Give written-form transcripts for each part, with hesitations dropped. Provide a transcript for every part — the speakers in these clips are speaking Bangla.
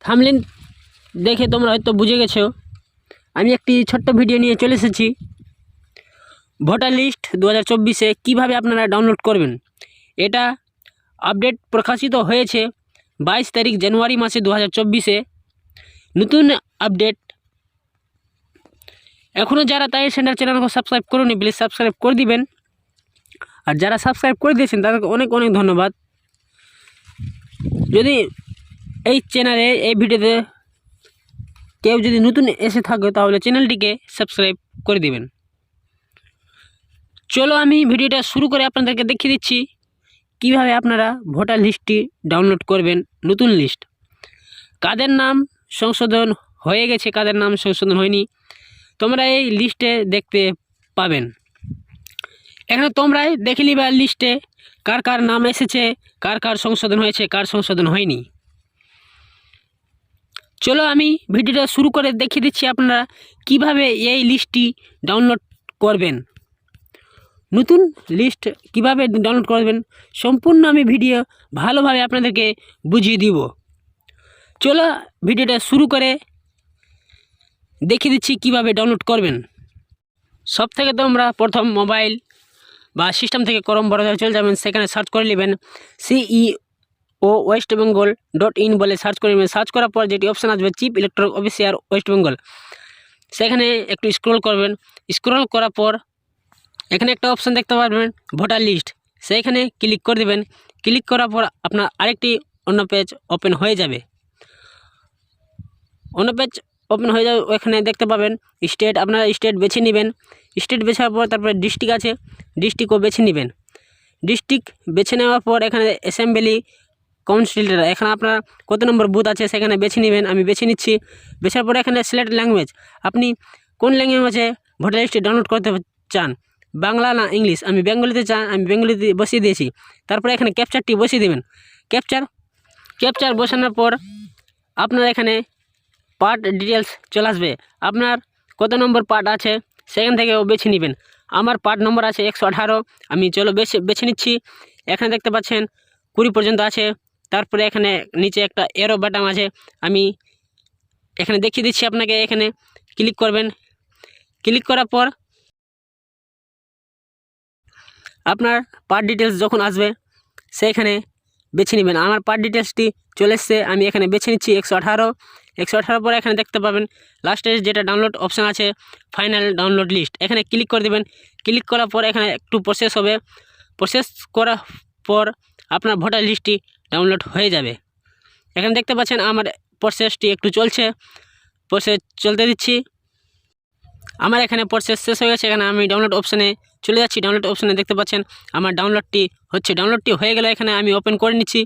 থাম্বনেল দেখে তোমরা হয়তো বুঝে গেছো আমি একটি ছোট্ট ভিডিও নিয়ে চলে এসেছি। ভোটার লিস্ট 2024-এ কীভাবে আপনারা ডাউনলোড করবেন। এটা আপডেট প্রকাশিত হয়েছে 22 তারিখ জানুয়ারি মাসে 2024-এ। নতুন আপডেট। এখনও যারা তাই সেন্টার চ্যানেলকে সাবস্ক্রাইব করুনি, প্লিজ সাবস্ক্রাইব করে দিবেন। আর যারা সাবস্ক্রাইব করে দিয়েছেন তাদেরকে অনেক অনেক ধন্যবাদ। যদি এই চ্যানেলে এই ভিডিওতে কেউ যদি নতুন এসে থাকে তাহলে চ্যানেলটিকে সাবস্ক্রাইব করে দিবেন। চলো আমি ভিডিওটা শুরু করে আপনাদেরকে দেখিয়ে দিচ্ছি কিভাবে আপনারা ভোটার লিস্টটি ডাউনলোড করবেন। নতুন লিস্ট, কাদের নাম সংশোধন হয়ে গেছে, কাদের নাম সংশোধন হয়নি, তোমরা এই লিস্টে দেখতে পাবেন। এখানে তোমরাই দেখে নিবা লিস্টে কার কার নাম এসেছে, কার কার সংশোধন হয়েছে, কার সংশোধন হয়নি। চলো আমি ভিডিওটা শুরু করে দেখিয়ে দিচ্ছি আপনারা কিভাবে এই লিস্টটি ডাউনলোড করবেন। নতুন লিস্ট কিভাবে ডাউনলোড করবেন সম্পূর্ণ আমি ভিডিও ভালোভাবে আপনাদেরকে বুঝিয়ে দিব। চলো ভিডিওটা শুরু করে দেখিয়ে দিচ্ছি কিভাবে ডাউনলোড করবেন। সব থেকে তোমরা প্রথম মোবাইল বা সিস্টেম থেকে ক্রোম ব্রাউজারে চলে যাবেন, সেখানে সার্চ করে নেবেন CEO westbengal.in বলে সার্চ করে নেবেন। সার্চ করার পর যেটি অপশান আসবে chief electoral officer West Bengal, সেখানে একটু স্ক্রল করবেন। স্ক্রল করার পর এখানে একটা অপশান দেখতে পারবেন ভোটার লিস্ট, সেইখানে ক্লিক করে দেবেন। ক্লিক করার পর আপনার আরেকটি অন্য পেজ ওপেন হয়ে যাবে। অন্য পেজ ওপেন হয়ে যাবে, ওখানে দেখতে পাবেন স্টেট, আপনারা স্টেট বেছে নেবেন। স্টেট বেছার পর তারপরে ডিস্ট্রিক্ট আছে, ডিস্ট্রিক্টও বেছে নেবেন। ডিস্ট্রিক্ট বেছে নেওয়ার পর এখানে অ্যাসেম্বলি কাউন্সিলর, এখানে আপনার কত নম্বর বুথ আছে সেখানে বেছে নেবেন। আমি বেছে নিচ্ছি। বেছার পর এখানে সিলেক্ট ল্যাঙ্গুয়েজ, আপনি কোন ল্যাঙ্গুয়েজে ভোটার লিস্টে ডাউনলোড করতে চান, বাংলা না ইংলিশ। আমি বেঙ্গলিতে চান, আমি বেঙ্গলিতে বসিয়ে দিয়েছি। তারপরে এখানে ক্যাপচারটি বসিয়ে দেবেন। ক্যাপচার বসানোর পর আপনার এখানে পার্ট ডিটেলস চলে আসবে, আপনার কত নম্বর পার্ট আছে সেখান থেকেও বেছে নেবেন। আমার পার্ট নম্বর আছে 118, আমি চলো বেছে নিচ্ছি। এখানে দেখতে পাচ্ছেন 20 পর্যন্ত আছে। তারপরে এখানে নিচে একটা এরো বাটন আছে, আমি এখানে দেখিয়ে দিচ্ছি আপনাকে। এখানে ক্লিক করবেন। ক্লিক করার পর আপনার পার্ট ডিটেলস যখন আসবে সেইখানে বেছে নেবেন। আমার পার্ট ডিটেলসটি চলে এসছে, আমি এখানে বেছে নিচ্ছি 118 পরে এখানে দেখতে পাবেন লাস্টে যেটা ডাউনলোড অপশান আছে ফাইনাল ডাউনলোড লিস্ট, এখানে ক্লিক করে দেবেন। ক্লিক করার পর এখানে একটু প্রসেস হবে। প্রসেস করার পর আপনার ভোটার লিস্টটি ডাউনলোড হয়ে যাবে। এখানে দেখতে পাচ্ছেন আমার প্রসেসটি একটু চলছে, প্রসেস চলতে দিচ্ছি। আমার এখানে প্রসেস শেষ হয়ে গেছে। এখানে আমি ডাউনলোড অপশানে চলে যাচ্ছি। ডাউনলোড অপশানে দেখতে পাচ্ছেন আমার ডাউনলোডটি হচ্ছে। ডাউনলোডটি হয়ে গেলে এখানে আমি ওপেন করে নিচ্ছি।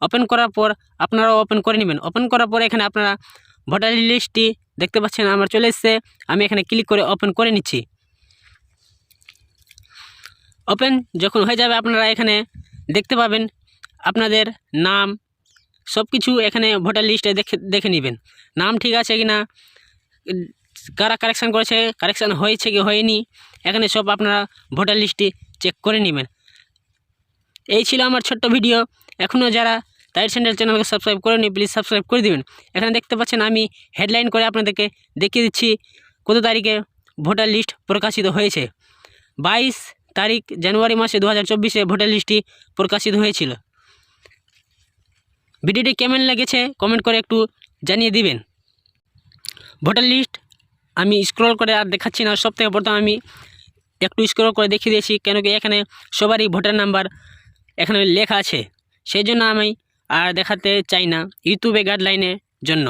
ওপেন করার পর আপনারাও ওপেন করে নেবেন। ওপেন করার পর এখানে আপনারা ভোটার লিস্টটি দেখতে পাচ্ছেন আমার চলে এসছে। আমি এখানে ক্লিক করে ওপেন করে নিচ্ছি। ওপেন যখন হয়ে যাবে আপনারা এখানে দেখতে পাবেন আপনাদের নাম সব কিছু এখানে ভোটার লিস্টে দেখে নেবেন। নাম ঠিক আছে কি না, কারা কারেকশান করেছে, কারেকশান হয়েছে কি হয়নি, এখানে সব আপনারা ভোটার লিস্টটি চেক করে নেবেন। এই ছিল আমার ছোট্ট ভিডিও। এখনও যারা তাই সেন্টার চ্যানেলকে সাবস্ক্রাইব করেনি, প্লিজ সাবস্ক্রাইব করে দেবেন। এখানে দেখতে পাচ্ছেন আমি হেডলাইন করে আপনাদেরকে দেখিয়ে দিচ্ছি কত তারিখে ভোটার লিস্ট প্রকাশিত হয়েছে। 22 তারিখ জানুয়ারি মাসে 2024-এ ভোটার লিস্টটি প্রকাশিত হয়েছিল। ভিডিওটি কেমন লেগেছে কমেন্ট করে একটু জানিয়ে দিবেন। ভোটার লিস্ট আমি স্ক্রল করে আর দেখাচ্ছি না, সব থেকে প্রথম আমি একটু স্ক্রল করে দেখিয়ে দিয়েছি, কেন কি এখানে সবারই ভোটার নাম্বার এখানে লেখা আছে, সেই জন্য আমি আর দেখাতে চাই না ইউটিউবে গাইডলাইনের জন্য।